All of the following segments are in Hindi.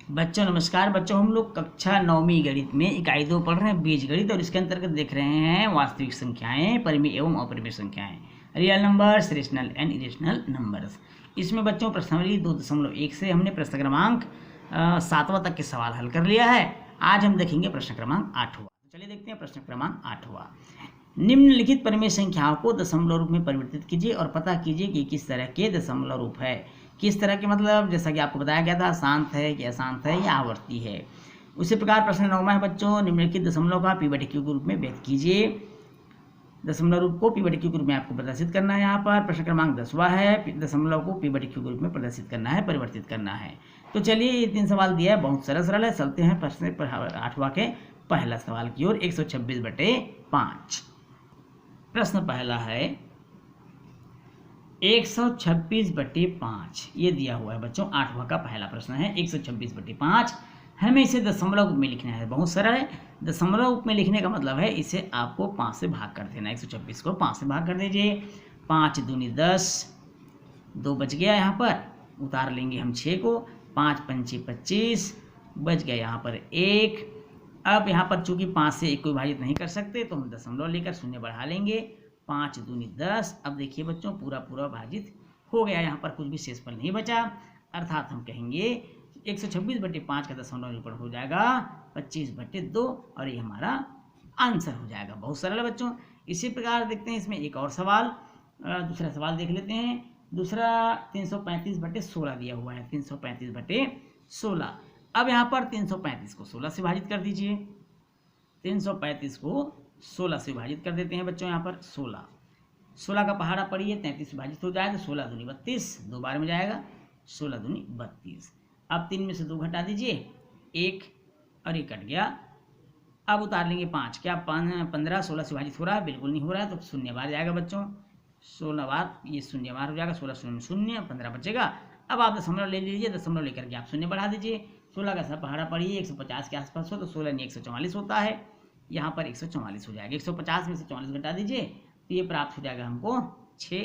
बच्चों नमस्कार। बच्चों हम लोग कक्षा 9वीं गणित में इकाई 2 पढ़ रहे हैं बीजगणित, और इसके अंतर्गत देख रहे हैं वास्तविक संख्याएं, परिमेय एवं अपरिमेय संख्याएं, real numbers, rational and irrational numbers. इसमें बच्चों प्रश्नावली 2.1 से हमने प्रश्न क्रमांक 7वां तक के सवाल हल कर लिया है। आज हम देखेंगे प्रश्न क्रमांक 8वां। चलिए देखते हैं प्रश्न क्रमांक 8वां। निम्नलिखित परिमेय संख्याओं को दशमलव रूप में परिवर्तित कीजिए और पता कीजिए कि किस तरह के दशमलव रूप है। किस तरह के मतलब जैसा कि आपको बताया गया था, शांत है कि अशांत है या आवर्ती है। उसी प्रकार प्रश्न 9वां है बच्चों, निम्नलिखित दशमलव का p/q के रूप में व्यक्त कीजिए। दशमलव रूप को p/q के रूप में आपको प्रदर्शित करना है। यहाँ पर प्रश्न क्रमांक 10वां है, दशमलव को p/q के रूप में प्रदर्शित करना है, परिवर्तित करना है। तो चलिए ये 3 सवाल दिया है, बहुत सरल है। चलते हैं प्रश्न 8वां के पहला सवाल की ओर। 126/5। प्रश्न पहला है 126/5, ये दिया हुआ है बच्चों। 8वां का पहला प्रश्न है 126/5। हमें इसे दशमलव रूप में लिखना है। बहुत सरल है। दशमलव रूप में लिखने का मतलब है इसे आपको 5 से भाग कर देना। 126 को 5 से भाग कर दीजिए। 5 दूनी 10, 2 बच गया। यहाँ पर उतार लेंगे हम 6 को। 5 पंचे 25, बच गया यहाँ पर 1। अब यहाँ पर चूंकि 5 से 1 को विभाजित नहीं कर सकते तो हम दशमलव लेकर शून्य बढ़ा लेंगे। 5 दूनी 10। अब देखिए बच्चों पूरा विभाजित हो गया। यहाँ पर कुछ भी शेषफल नहीं बचा, अर्थात हम कहेंगे 126/5 का दशमलव निरूपण हो जाएगा 25/2, और ये हमारा आंसर हो जाएगा। बहुत सरल है बच्चों। इसी प्रकार देखते हैं इसमें एक और सवाल, दूसरा सवाल देख लेते हैं। दूसरा 335/16 दिया हुआ है। 335/16। अब यहाँ पर 335 को 16 से विभाजित कर दीजिए। 335 को 16 से विभाजित कर देते हैं बच्चों। यहाँ पर 16 का पहाड़ा पढ़िए, 33 से विभाजित हो जाए तो 16 दूनी 32, 2 बार में जाएगा। 16 दूनी 32। अब 3 में से 2 घटा दीजिए, 1, और ये कट गया। अब उतार लेंगे 5। क्या 15 16 से विभाजित हो रहा है? बिल्कुल नहीं हो रहा है, तो शून्य बार जाएगा बच्चों। 16 बार ये शून्य बार हो जाएगा। 16 शून्य शून्य, 15 बचेगा। अब आप दशमलव ले लीजिए, दशमलव लेकर के आप शून्य बढ़ा दीजिए। 16 का सब पहाड़ा पढ़िए, 150 के आसपास हो तो 16 नहीं 144 होता है। यहाँ पर 144 हो जाएगा। 150 में से 44 घटा दीजिए तो ये प्राप्त हो जाएगा हमको 6।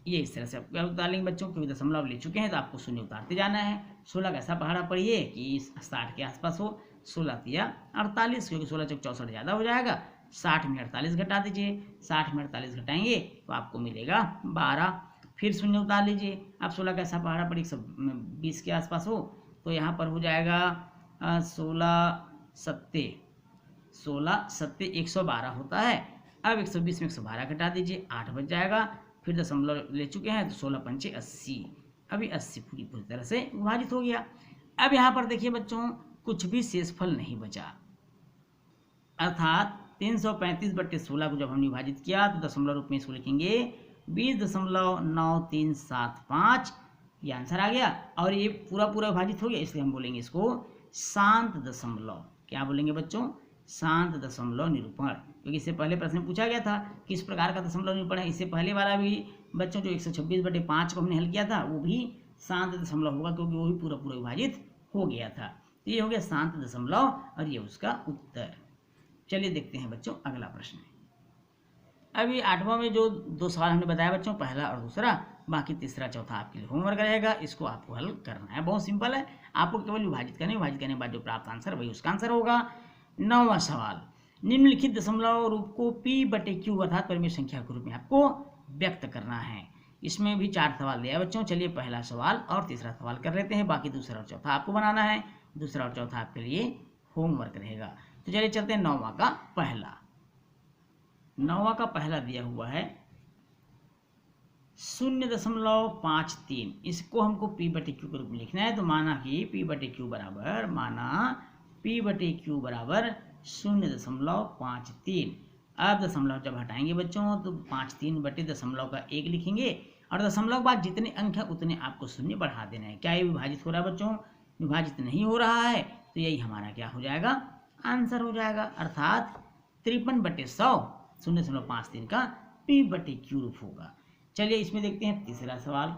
ये इस तरह से आप उतार लेंगे बच्चों, क्योंकि दशमलव ले चुके हैं तो आपको शून्य उतारते जाना है। 16 का ऐसा पहाड़ा पढ़िए कि 60 के आसपास हो। 16 या 48, क्योंकि 16 चौक 64 ज़्यादा हो जाएगा। 60 में 48 घटा दीजिए। 60 में 48 घटाएंगे तो आपको मिलेगा 12। फिर शून्य उतार लीजिए। अब 16 का ऐसा पहाड़ा पढ़िए 120 के आसपास हो तो यहाँ पर हो जाएगा 16 सत्ते 112 होता है। अब 120 में 112 घटा दीजिए, 8 बच जाएगा। फिर दशमलव ले चुके हैं तो 16 पंचे 80। अभी 80 पूरी तरह से विभाजित हो गया। अब यहाँ पर देखिए बच्चों कुछ भी शेषफल नहीं बचा, अर्थात 335/16 को जब हमने विभाजित किया तो दशमलव रूप में इसको लिखेंगे 20.9375। ये आंसर आ गया। और ये पूरा विभाजित हो गया, इसलिए हम बोलेंगे इसको शांत दशमलव। क्या बोलेंगे बच्चों? शांत दशमलव निरूपण। क्योंकि इससे पहले प्रश्न पूछा गया था किस प्रकार का दशमलव निरूपण है। इससे पहले वाला भी बच्चों जो 126/5 को हमने हल किया था वो भी शांत दशमलव होगा, क्योंकि वो भी पूरा विभाजित हो गया था। तो ये हो गया शांत दशमलव, और ये उसका उत्तर। चलिए देखते हैं बच्चों अगला प्रश्न। अभी 8वां में जो 2 सवाल हमने बताया बच्चों, पहला और दूसरा, बाकी तीसरा चौथा आपके लिए होमवर्क रहेगा। इसको आपको हल करना है। बहुत सिंपल है, आपको केवल विभाजित करने के बाद जो प्राप्त आंसर वही उसका आंसर होगा। 9वां सवाल, निम्नलिखित दशमलव रूप को p/q अर्थात परिमेय संख्या के रूप में आपको व्यक्त करना है। इसमें भी 4 सवाल दिया है बच्चों। चलिए पहला सवाल और तीसरा सवाल कर लेते हैं, बाकी दूसरा और चौथा आपको बनाना है। दूसरा और चौथा आपके लिए होमवर्क रहेगा। तो चलिए चलते हैं 9वां का पहला। 9वां का पहला दिया हुआ है 0.53। इसको हमको p/q के रूप में लिखना है। तो माना कि p/q बराबर 0.53। अब दशमलव जब हटाएंगे बच्चों तो 53/1 लिखेंगे, और दशमलव बाद जितने अंक है उतने आपको शून्य बढ़ा देना है। क्या ये विभाजित हो रहा है बच्चों? विभाजित नहीं हो रहा है, तो यही हमारा क्या हो जाएगा? आंसर हो जाएगा। अर्थात 53/100 0.53 का p/q रूप होगा। चलिए इसमें देखते हैं तीसरा सवाल।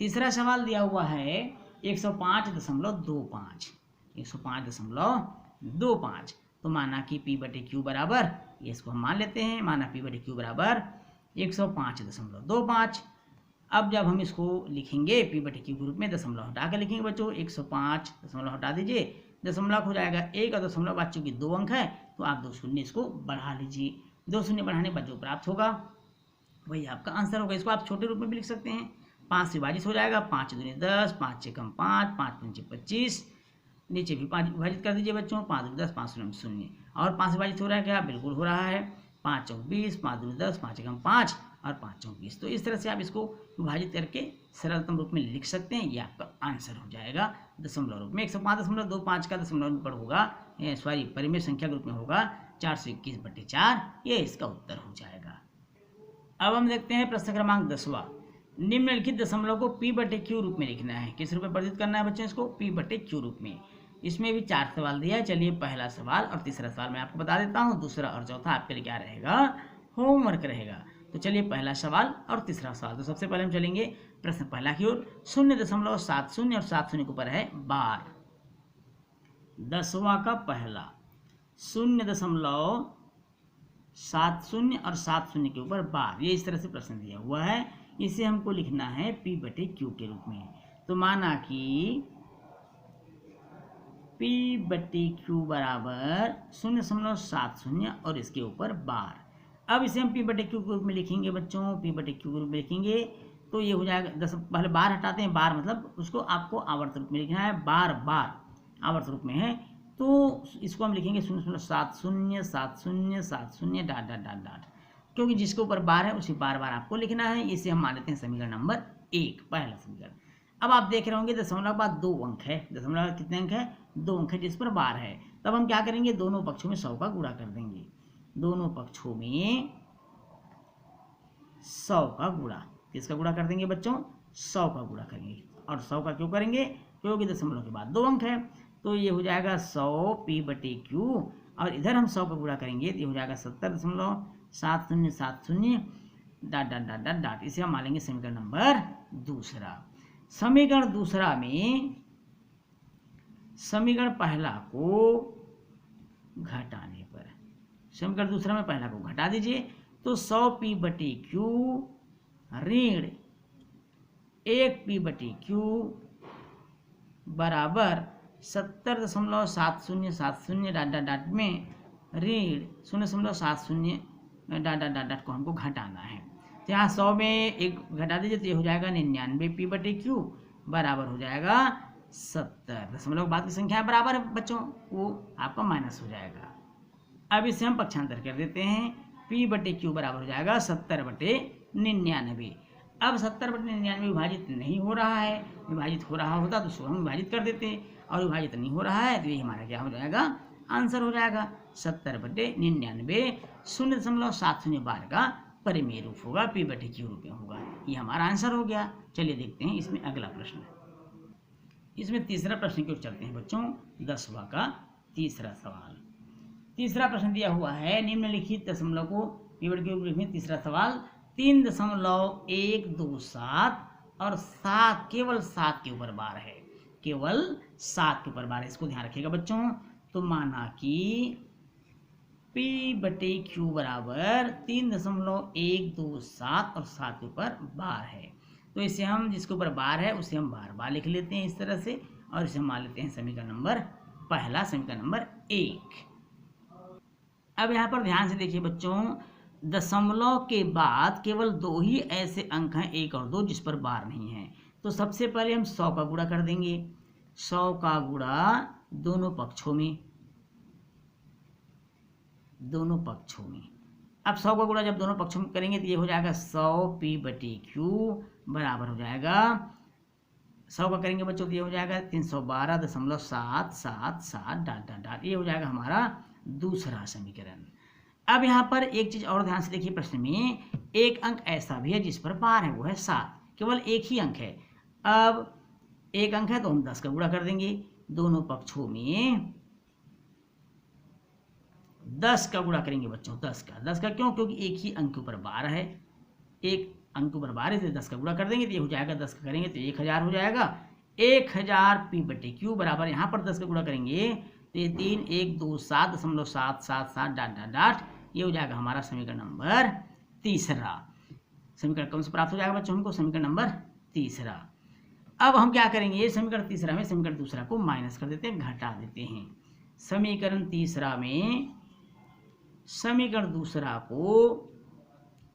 तीसरा सवाल दिया हुआ है 105.25। 105.25। तो माना कि p/q बराबर, ये इसको हम मान लेते हैं, माना p/q बराबर 105.25। अब जब हम इसको लिखेंगे पी बटे क्यू के रूप में, दशमलव हटा कर लिखेंगे बच्चों, 105 दशमलव हटा दीजिए, दशमलव हो जाएगा 1 और दशमलव बाद चूंकि 2 अंक है तो आप 2 शून्य इसको बढ़ा लीजिए, 2 शून्य बढ़ाने पर जो प्राप्त होगा वही आपका आंसर होगा। इसको आप छोटे रूप में भी लिख सकते हैं, 5 से विभाजित हो जाएगा, 5 दूनी 10, 5 से कम 5, 5 पंचे 25, नीचे भी 5 विभाजित कर दीजिए बच्चों, 5 दूनी 10, 5 शून्य शून्य, और 5 से विभाजित हो रहा है क्या, बिल्कुल हो रहा है, 5 चौक 20, 5 दूनी 10, 5 से कम 5 और 5 चौक 20। तो इस तरह से आप इसको विभाजित करके सरलतम रूप में लिख सकते हैं, ये आपका आंसर हो जाएगा दशमलव रूप में। 105.25 का दशमलव पर होगा, सॉरी परिमेय संख्या के रूप में होगा 421/4, ये इसका उत्तर हो जाएगा। अब हम देखते हैं प्रश्न क्रमांक 10वां। निम्नलिखित दशमलव को पी बटे क्यू रूप में लिखना है। किस रूप में परिवर्तित करना है बच्चों, इसको पी बटे क्यू रूप में। इसमें भी 4 सवाल दिया है। चलिए पहला सवाल और तीसरा सवाल मैं आपको बता देता हूँ, दूसरा और चौथा आपके लिए क्या रहेगा, होमवर्क रहेगा। तो चलिए पहला सवाल और तीसरा सवाल। तो सबसे पहले हम चलेंगे प्रश्न पहला की ओर। 0.70 और 70 के ऊपर है बार। 10वां का पहला 0.70 और 70 के ऊपर बार, ये इस तरह से प्रश्न दिया हुआ है। इसे हमको लिखना है पी बटे क्यू के रूप में। तो माना कि पी बटे क्यू बराबर 0.70 और इसके ऊपर बार। अब इसे हम पी बटे क्यू के रूप में लिखेंगे बच्चों, पी बटे क्यू के रूप में लिखेंगे तो ये हो जाएगा 10। पहले बार हटाते हैं, बार मतलब उसको आपको आवर्त रूप में लिखना है, बार बार आवर्त रूप में है, तो इसको हम लिखेंगे 0.70 डाट डाट डाट डाट, क्योंकि जिसके ऊपर बार है उसी बार बार आपको लिखना है। इसे हम मान लेते हैं समीकरण नंबर 1, पहला समीकरण। अब आप देख रहे होंगे दशमलव के बाद 2 अंक है, दशमलव कितने अंक है, 2 अंक है जिस पर बार है। तब हम क्या करेंगे, दोनों पक्षों में 100 का गुणा कर देंगे, दोनों पक्षों में 100 का गुणा। किसका गुणा कर देंगे बच्चों, 100 का गुणा करेंगे। और 100 का क्यों करेंगे, क्योंकि दशमलव के बाद 2 अंक है। तो ये हो जाएगा 100 पी बटे क्यू, और इधर हम 100 का गुणा करेंगे तो ये हो जाएगा 70.7070 dot dot dot dot dot. इसे हम मान लेंगे समीकरण नंबर दूसरा। समीकरण दूसरा में समीकरण पहला को घटाने पर, समीकरण दूसरा में पहला को घटा दीजिए तो 100 पी बटे क्यू ऋण 1 पी बटे क्यू बराबर 70.7070 डाट डाट डाट में ऋण 0.70 डाट डाट डाट डाट को हमको घटाना है। तो यहाँ 100 में एक घटा दीजिए तो ये हो जाएगा 99 पी बटे क्यू बराबर हो जाएगा 70। दशमलव बाद की संख्या बराबर है बच्चों, वो आपका माइनस हो जाएगा। अब इसे हम पक्षांतर कर देते हैं, पी बटे क्यू बराबर हो जाएगा 70/99। अब 70/99 विभाजित नहीं हो रहा है, विभाजित हो रहा होता तो उसको हम विभाजित कर देते, और विभाजित नहीं हो रहा है तो ये हमारा क्या हो जाएगा, आंसर हो जाएगा 70/99। 0.70 बार का परिमेय रूप होगा, पी बटे क्यू रूप में होगा। ये हमारा आंसर हो गया। चलिए देखते हैं इसमें अगला प्रश्न। इसमें तीसरा प्रश्न की ओर चलते हैं बच्चों, 10वां का तीसरा सवाल। तीसरा प्रश्न दिया हुआ है, निम्नलिखित दशमलव को पी बटे क्यू में। तीसरा सवाल 3.127 और 7, केवल 7 के ऊपर बार है, केवल 7 के ऊपर बार है, इसको ध्यान रखिएगा बच्चों। तो माना कि पी बटे क्यू बराबर 3.127 और 7 के ऊपर बार है, तो इसे हम जिसके ऊपर बार है उसे हम बार बार लिख लेते हैं इस तरह से, और इसे हम मान लेते हैं समीकरण नंबर पहला, समीकरण नंबर 1। अब यहाँ पर ध्यान से देखिए बच्चों, दशमलव के बाद केवल 2 ही ऐसे अंक हैं, 1 और 2, जिस पर बार नहीं है। तो सबसे पहले हम 100 का गुणा कर देंगे, 100 का गुणा दोनों पक्षों में, दोनों पक्षों में। अब 100 का गुणा जब दोनों पक्षों में करेंगे तो ये हो जाएगा 100 पी बटे क्यू बराबर हो जाएगा, 100 का करेंगे बच्चों तो ये हो जाएगा 312.777 डाट डाट डाट। ये हो जाएगा हमारा दूसरा समीकरण। अब यहाँ पर एक चीज और ध्यान से देखिए, प्रश्न में एक अंक ऐसा भी है जिस पर बार है, वो है 7, केवल एक ही अंक है। अब एक अंक है तो हम 10 का गुणा कर देंगे, दोनों पक्षों में 10 का गुणा करेंगे बच्चों, 10 का क्यों, क्योंकि एक ही अंक के ऊपर बार है, एक अंक के ऊपर बार है, 10 का गुणा कर देंगे तो ये हो जाएगा, 10 का करेंगे तो 1000 हो जाएगा। 1000 पी बटे क्यू बराबर, यहाँ पर 10 का गुणा करेंगे तो ये 3127.777 डाट डाट डाट, ये हो जाएगा हमारा समीकरण नंबर तीसरा। समीकरण कौन सा प्राप्त हो जाएगा बच्चों हमको? समीकरण नंबर तीसरा। अब हम क्या करेंगे, ये समीकरण तीसरा में समीकरण दूसरा को माइनस कर देते हैं, घटा देते हैं। समीकरण तीसरा में समीकरण दूसरा को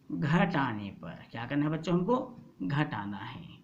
घटाने पर क्या करना है बच्चों? हमको घटाना है।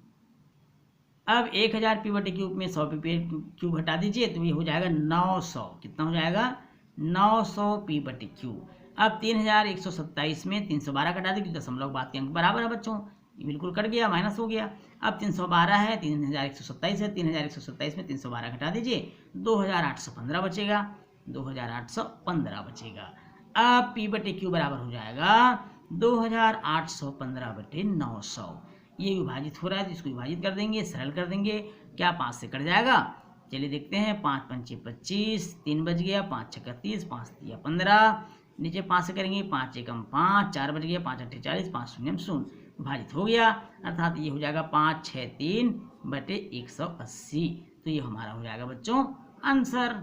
अब 1000 पी बटे क्यूब में 100 पी क्यूब घटा दीजिए तो ये हो जाएगा 900। कितना हो जाएगा? 900 पी बटे क्यूब। अब 3127 में 312 घटा दीजिए, दशमलव बाद के अंक बराबर है बच्चों, ये बिल्कुल कट गया, माइनस हो गया। अब 312 है, 3127 है, 3127 में 312 घटा दीजिए, 2815 बचेगा, 2815 बचेगा। अब पी बटे क्यू बराबर हो जाएगा 2815 बटे 900। ये विभाजित हो रहा है तो इसको विभाजित कर देंगे, सरल कर देंगे। क्या 5 से कट जाएगा? चलिए देखते हैं। 5 पंचे 25, 3 बच गया, 5 छक्का 30, 5 तिया 15, नीचे 5 से करेंगे, 5 एकम 5, 4 बच गया, 5 अट्ठे 40, 5 शून्यम शून्य, विभाजित हो गया, अर्थात ये हो जाएगा 563 बटे 180। तो ये हमारा हो जाएगा बच्चों आंसर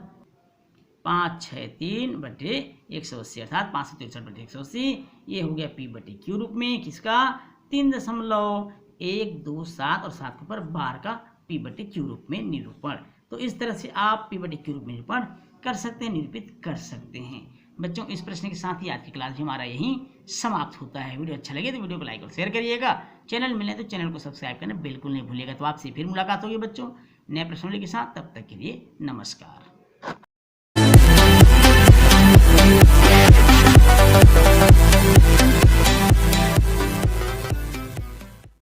563 बटे 180, अर्थात 563 बटे 180। ये हो गया पी बटे क्यू रूप में किसका? 3.127 और 7 के ऊपर बार का पी बटे क्यू रूप में निरूपण। तो इस तरह से आप पी बटे क्यू रूप में निरूपण कर सकते हैं, निरूपित कर सकते हैं। बच्चों इस प्रश्न के साथ ही आज की क्लास हमारा यहीं समाप्त होता है। वीडियो अच्छा लगे तो वीडियो को लाइक और शेयर करिएगा। चैनल मिले तो चैनल को सब्सक्राइब करना बिल्कुल नहीं भूलिएगा। तो आपसे फिर मुलाकात होगी बच्चों नए प्रश्नों के साथ, तब तक के लिए नमस्कार।